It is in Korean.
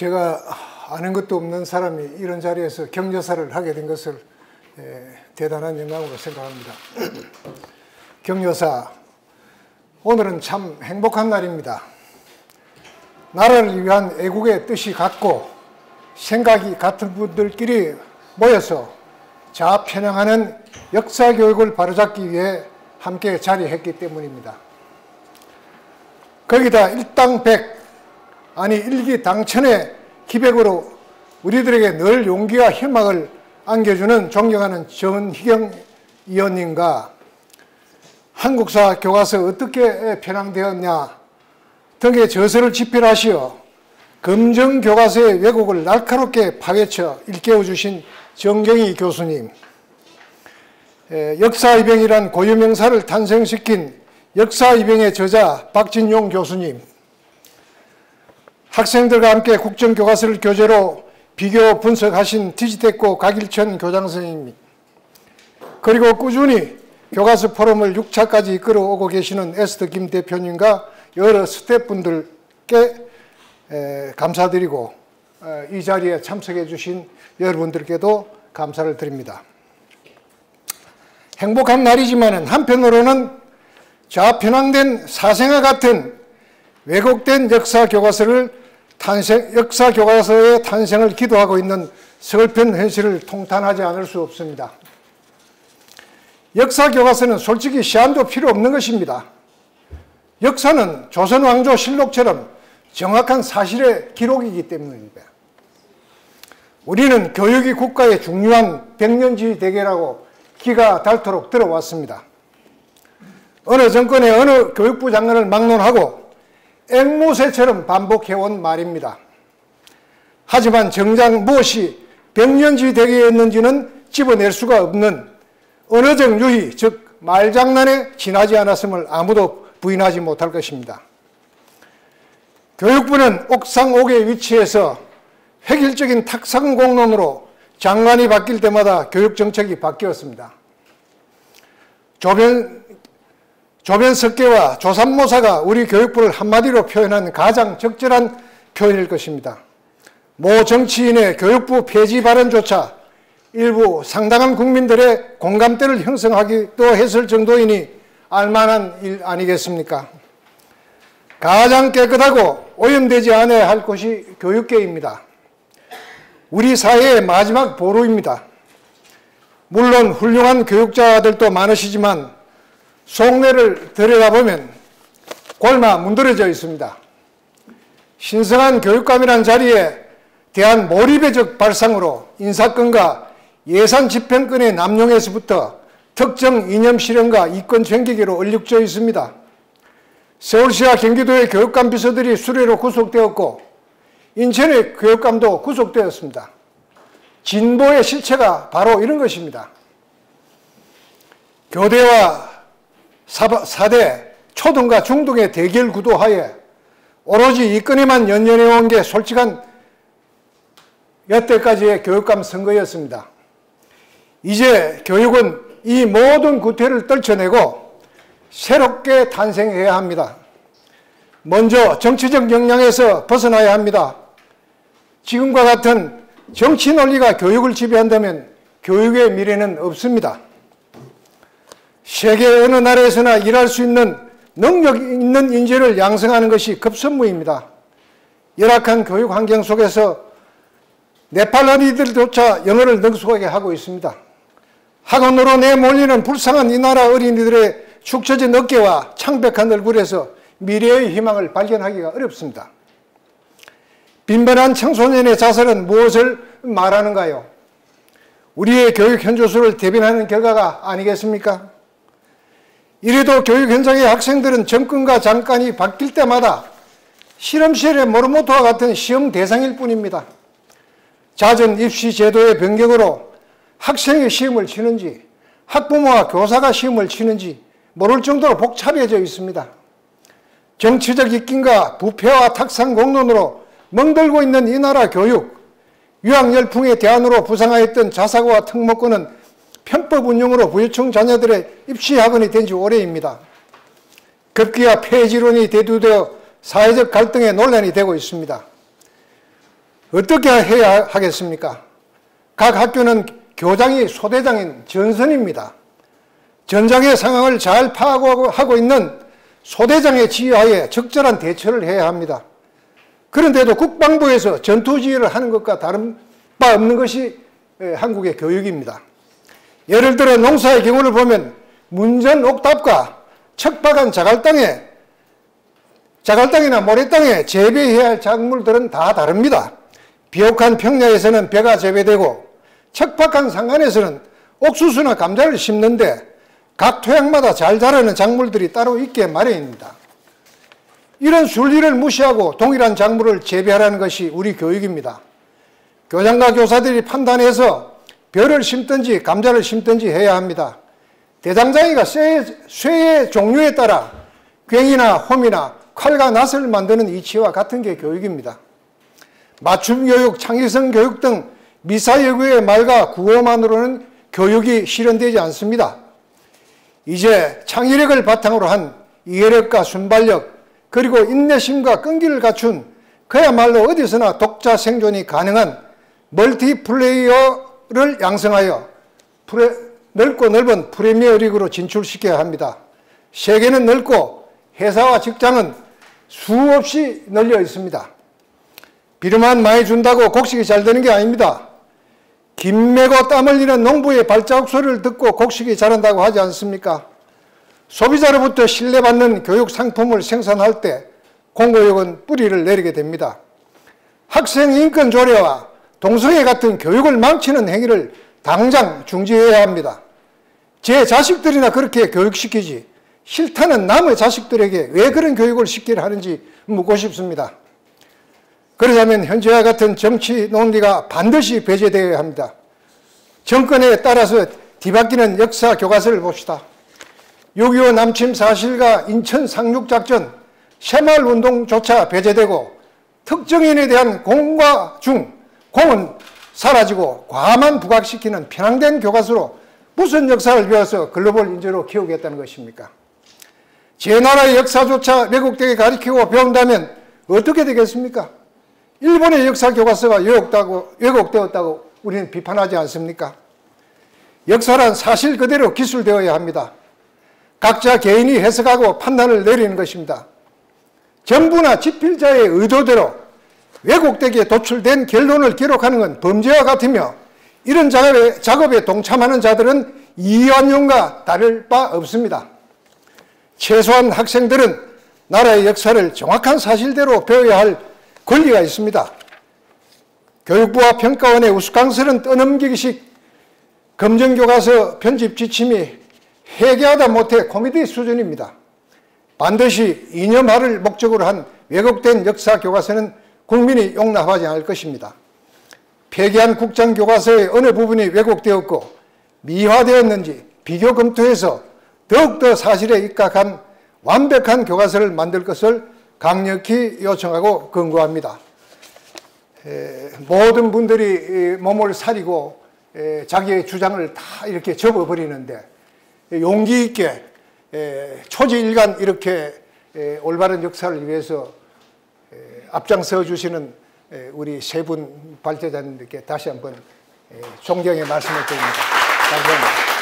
제가 아는 것도 없는 사람이 이런 자리에서 격려사를 하게 된 것을 대단한 영광으로 생각합니다. 격려사, 오늘은 참 행복한 날입니다. 나라를 위한 애국의 뜻이 같고 생각이 같은 분들끼리 모여서 자아편향하는 역사교육을 바로잡기 위해 함께 자리했기 때문입니다. 거기다 일당백, 아니 일기당천의 기백으로 우리들에게 늘 용기와 희망을 안겨주는 존경하는 전희경 위원님과 한국사 교과서 어떻게 편향되었냐 등의 저서를 집필하시어 검정교과서의 왜곡을 날카롭게 파헤쳐 일깨워주신 정경희 교수님, 역사이병이란 고유명사를 탄생시킨 역사이병의 저자 박진용 교수님, 학생들과 함께 국정교과서를 교재로 비교 분석하신 티지테코 각일천 교장선생님, 그리고 꾸준히 교과서 포럼을 6차까지 이끌어오고 계시는 에스더 김 대표님과 여러 스태프분들께 감사드리고 이 자리에 참석해 주신 여러분들께도 감사를 드립니다. 행복한 날이지만 한편으로는 좌편향된 사생아 같은 왜곡된 역사교과서의 탄생을 기도하고 있는 서글픈 현실을 통탄하지 않을 수 없습니다. 역사교과서는 솔직히 시한도 필요 없는 것입니다. 역사는 조선왕조 실록처럼 정확한 사실의 기록이기 때문입니다. 우리는 교육이 국가의 중요한 백년지 대계라고 기가 닳도록 들어왔습니다. 어느 정권의 어느 교육부 장관을 막론하고 앵무새처럼 반복해온 말입니다. 하지만 정작 무엇이 백년지 대계였는지는 집어낼 수가 없는 언어적 유희, 즉 말장난에 지나지 않았음을 아무도 부인하지 못할 것입니다. 교육부는 옥상옥에 위치해서 획일적인 탁상공론으로 장관이 바뀔 때마다 교육정책이 바뀌었습니다. 조변석계와 조삼모사가 우리 교육부를 한마디로 표현한 가장 적절한 표현일 것입니다. 모 정치인의 교육부 폐지 발언조차 일부 상당한 국민들의 공감대를 형성하기도 했을 정도이니 알만한 일 아니겠습니까? 가장 깨끗하고 오염되지 않아야 할 곳이 교육계입니다. 우리 사회의 마지막 보루입니다. 물론 훌륭한 교육자들도 많으시지만 속내를 들여다보면 골마 문드러져 있습니다. 신성한 교육감이란 자리에 대한 몰입의적 발상으로 인사권과 예산 집행권의 남용에서부터 특정 이념 실현과 이권 챙기기로 얼룩져 있습니다. 서울시와 경기도의 교육감 비서들이 수레로 구속되었고 인천의 교육감도 구속되었습니다. 진보의 실체가 바로 이런 것입니다. 교대와 사대, 초등과 중등의 대결 구도하에 오로지 이권에만 연연해온 게 솔직한 여태까지의 교육감 선거였습니다. 이제 교육은 이 모든 구태를 떨쳐내고 새롭게 탄생해야 합니다. 먼저 정치적 영향에서 벗어나야 합니다. 지금과 같은 정치 논리가 교육을 지배한다면 교육의 미래는 없습니다. 세계 어느 나라에서나 일할 수 있는 능력 있는 인재를 양성하는 것이 급선무입니다. 열악한 교육 환경 속에서 네팔 어린이들조차 영어를 능숙하게 하고 있습니다. 학원으로 내몰리는 불쌍한 이 나라 어린이들의 축처진 어깨와 창백한 얼굴에서 미래의 희망을 발견하기가 어렵습니다. 빈번한 청소년의 자살은 무엇을 말하는가요? 우리의 교육 현조수를 대변하는 결과가 아니겠습니까? 이래도 교육 현장의 학생들은 정권과 장관이 바뀔 때마다 실험실의 모르모토와 같은 시험 대상일 뿐입니다. 잦은 입시 제도의 변경으로 학생이 시험을 치는지 학부모와 교사가 시험을 치는지 모를 정도로 복잡해져 있습니다. 정치적 입김과 부패와 탁상공론으로 멍들고 있는 이 나라 교육, 유학열풍의 대안으로 부상하였던 자사고와 특목고는 편법 운영으로 부유층 자녀들의 입시학원이 된 지 오래입니다. 급기야 폐지론이 대두되어 사회적 갈등의 논란이 되고 있습니다. 어떻게 해야 하겠습니까? 각 학교는 교장이 소대장인 전선입니다. 전장의 상황을 잘 파악하고 있는 소대장의 지휘하에 적절한 대처를 해야 합니다. 그런데도 국방부에서 전투지휘를 하는 것과 다른 바 없는 것이 한국의 교육입니다. 예를 들어 농사의 경우를 보면 문전 옥답과 척박한 자갈땅이나 모래땅에 재배해야 할 작물들은 다 다릅니다. 비옥한 평야에서는 벼가 재배되고 척박한 산간에서는 옥수수나 감자를 심는데 각 토양마다 잘 자라는 작물들이 따로 있게 마련입니다. 이런 순리를 무시하고 동일한 작물을 재배하라는 것이 우리 교육입니다. 교장과 교사들이 판단해서 벼를 심든지 감자를 심든지 해야 합니다. 대장장이가 쇠의 종류에 따라 괭이나 홈이나 칼과 낫을 만드는 이치와 같은 게 교육입니다. 맞춤교육, 창의성 교육 등 미사여구의 말과 구호만으로는 교육이 실현되지 않습니다. 이제 창의력을 바탕으로 한 이해력과 순발력, 그리고 인내심과 끈기를 갖춘 그야말로 어디서나 독자 생존이 가능한 멀티플레이어를 양성하여 넓고 넓은 프리미어리그로 진출시켜야 합니다. 세계는 넓고 회사와 직장은 수없이 널려 있습니다. 비료만 많이 준다고 곡식이 잘 되는 게 아닙니다. 김 메고 땀 흘리는 농부의 발자국 소리를 듣고 곡식이 자란다고 하지 않습니까? 소비자로부터 신뢰받는 교육 상품을 생산할 때 공교육은 뿌리를 내리게 됩니다. 학생 인권 조례와 동성애 같은 교육을 망치는 행위를 당장 중지해야 합니다. 제 자식들이나 그렇게 교육시키지 싫다는 남의 자식들에게 왜 그런 교육을 시키려 하는지 묻고 싶습니다. 그러자면 현재와 같은 정치 논리가 반드시 배제되어야 합니다. 정권에 따라서 뒤바뀌는 역사 교과서를 봅시다. 6.25 남침 사실과 인천 상륙작전, 새마을운동조차 배제되고 특정인에 대한 공과 중, 공은 사라지고 과만 부각시키는 편향된 교과서로 무슨 역사를 배워서 글로벌 인재로 키우겠다는 것입니까? 제 나라의 역사조차 왜곡되게 가르치고 배운다면 어떻게 되겠습니까? 일본의 역사 교과서가 왜곡되었다고 우리는 비판하지 않습니까? 역사란 사실 그대로 기술되어야 합니다. 각자 개인이 해석하고 판단을 내리는 것입니다. 정부나 집필자의 의도대로 왜곡되게 도출된 결론을 기록하는 건 범죄와 같으며 이런 작업에 동참하는 자들은 이완용과 다를 바 없습니다. 최소한 학생들은 나라의 역사를 정확한 사실대로 배워야 할 권리가 있습니다. 교육부와 평가원의 우스꽝스런 떠넘기기식 검정교과서 편집 지침이 회개하다 못해 코미디 수준입니다. 반드시 이념화를 목적으로 한 왜곡된 역사 교과서는 국민이 용납하지 않을 것입니다. 폐기한 국정교과서의 어느 부분이 왜곡되었고 미화되었는지 비교 검토해서 더욱더 사실에 입각한 완벽한 교과서를 만들 것을 강력히 요청하고 권고합니다. 모든 분들이 몸을 사리고 자기의 주장을 다 이렇게 접어버리는데 용기 있게 초지일관 이렇게 올바른 역사를 위해서 앞장서 주시는 우리 세 분 발제자님들께 다시 한번 존경의 말씀을 드립니다. 감사합니다.